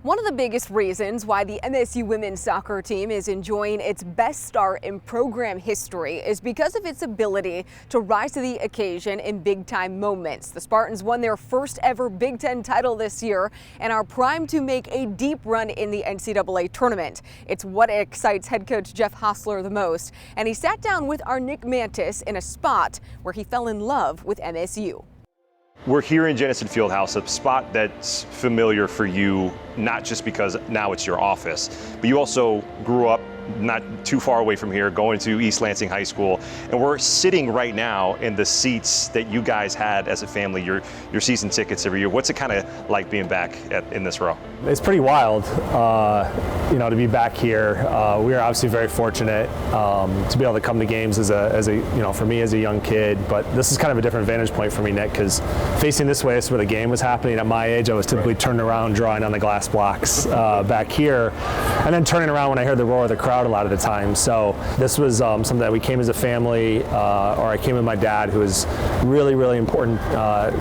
One of the biggest reasons why the MSU women's soccer team is enjoying its best start in program history is because of its ability to rise to the occasion in big-time moments. The Spartans won their first ever Big Ten title this year and are primed to make a deep run in the NCAA tournament. It's what excites head coach Jeff Hosler the most, and he sat down with our Nick Mantis in a spot where he fell in love with MSU. We're here in Jenison Fieldhouse, a spot that's familiar for you, not just because now it's your office, but you also grew up not too far away from here, going to East Lansing High School, and we're sitting right now in the seats that you guys had as a family, your season tickets every year. What's it kind of like being back in this row? It's pretty wild, to be back here. We are obviously very fortunate to be able to come to games for me as a young kid, but this is kind of a different vantage point for me, Nick, because facing this way is where the game was happening. At my age, I was typically turned around drawing on the glass blocks back here, and then turning around when I heard the roar of the crowd a lot of the time. So this was something that we came as a family, or I came with my dad, who is really, really important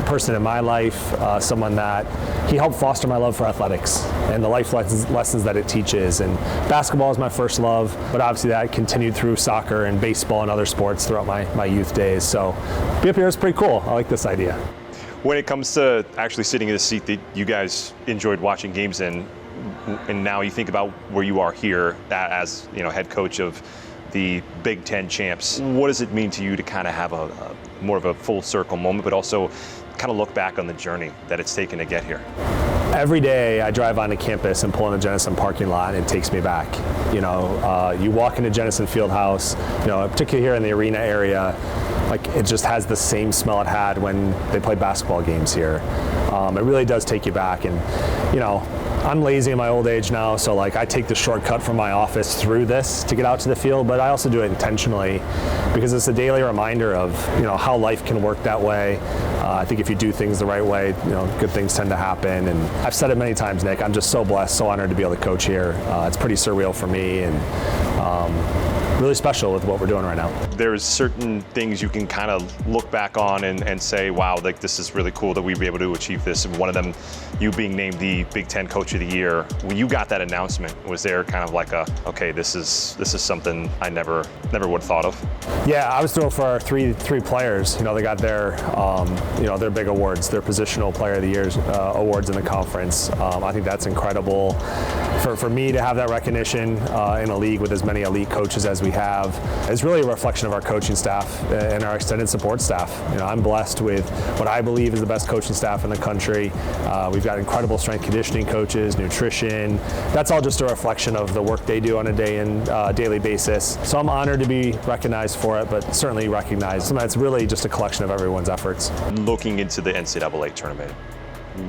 person in my life, someone that he helped foster my love for athletics and the life lessons that it teaches. And basketball is my first love, but obviously that continued through soccer and baseball and other sports throughout my youth days. So be up here is pretty cool. I like this idea. When it comes to actually sitting in the seat that you guys enjoyed watching games in, and now you think about where you are here as head coach of the Big Ten champs, what does it mean to you to kind of have a more of a full circle moment, but also kind of look back on the journey that it's taken to get here? Every day I drive onto campus and pull in the Jenison parking lot, and it takes me back. You walk into Jenison Fieldhouse, particularly here in the arena area, like it just has the same smell it had when they played basketball games here. It really does take you back, and I'm lazy in my old age now, so I take the shortcut from my office through this to get out to the field, but I also do it intentionally because it's a daily reminder of how life can work that way. I think if you do things the right way, good things tend to happen. And I've said it many times, Nick, I'm just so blessed, so honored to be able to coach here. It's pretty surreal for me, and really special with what we're doing right now. There's certain things you can kind of look back on and say, wow, this is really cool that we'd be able to achieve this. And one of them, you being named the Big Ten Coach of the Year. When you got that announcement, was there kind of like okay, this is something I never would have thought of? Yeah, I was thrilled for our three players. They got their big awards, their positional player of the year awards in the conference. I think that's incredible. For me to have that recognition in a league with as many elite coaches as we have is really a reflection of our coaching staff and our extended support staff. I'm blessed with what I believe is the best coaching staff in the country. We've got incredible strength conditioning coaches, nutrition. That's all just a reflection of the work they do on a daily basis. So I'm honored to be recognized for it, but certainly recognized. And that's really just a collection of everyone's efforts. Looking into the NCAA tournament,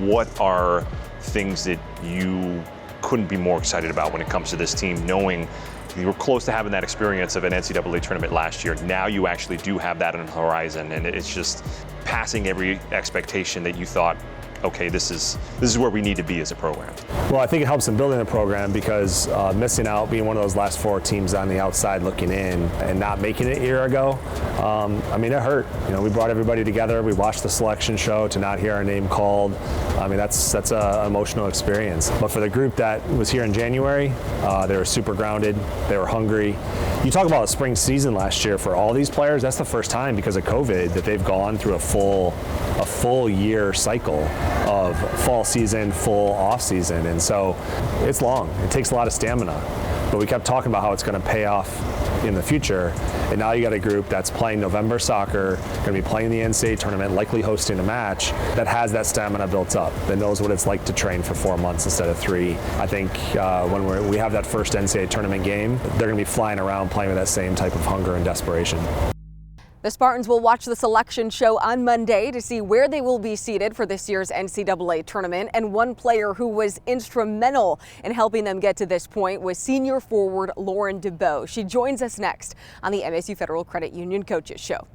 what are things that you couldn't be more excited about when it comes to this team, knowing you were close to having that experience of an NCAA tournament last year? Now you actually do have that on the horizon, and it's just passing every expectation that you thought, okay, this is where we need to be as a program. Well, I think it helps in building the program because missing out, being one of those last four teams on the outside looking in and not making it a year ago, it hurt. We brought everybody together. We watched the selection show to not hear our name called. That's an emotional experience. But for the group that was here in January, they were super grounded. They were hungry. You talk about a spring season last year for all these players. That's the first time because of COVID that they've gone through a full year cycle of fall season, full off season. And so it's long. It takes a lot of stamina. But we kept talking about how it's going to pay off in the future. And now you got a group that's playing November soccer, going to be playing the NCAA tournament, likely hosting a match that has that stamina built up, that knows what it's like to train for 4 months instead of 3. I think when we have that first NCAA tournament game, they're going to be flying around playing with that same type of hunger and desperation. The Spartans will watch the selection show on Monday to see where they will be seated for this year's NCAA tournament. And one player who was instrumental in helping them get to this point was senior forward Lauren DeBow. She joins us next on the MSU Federal Credit Union Coaches Show.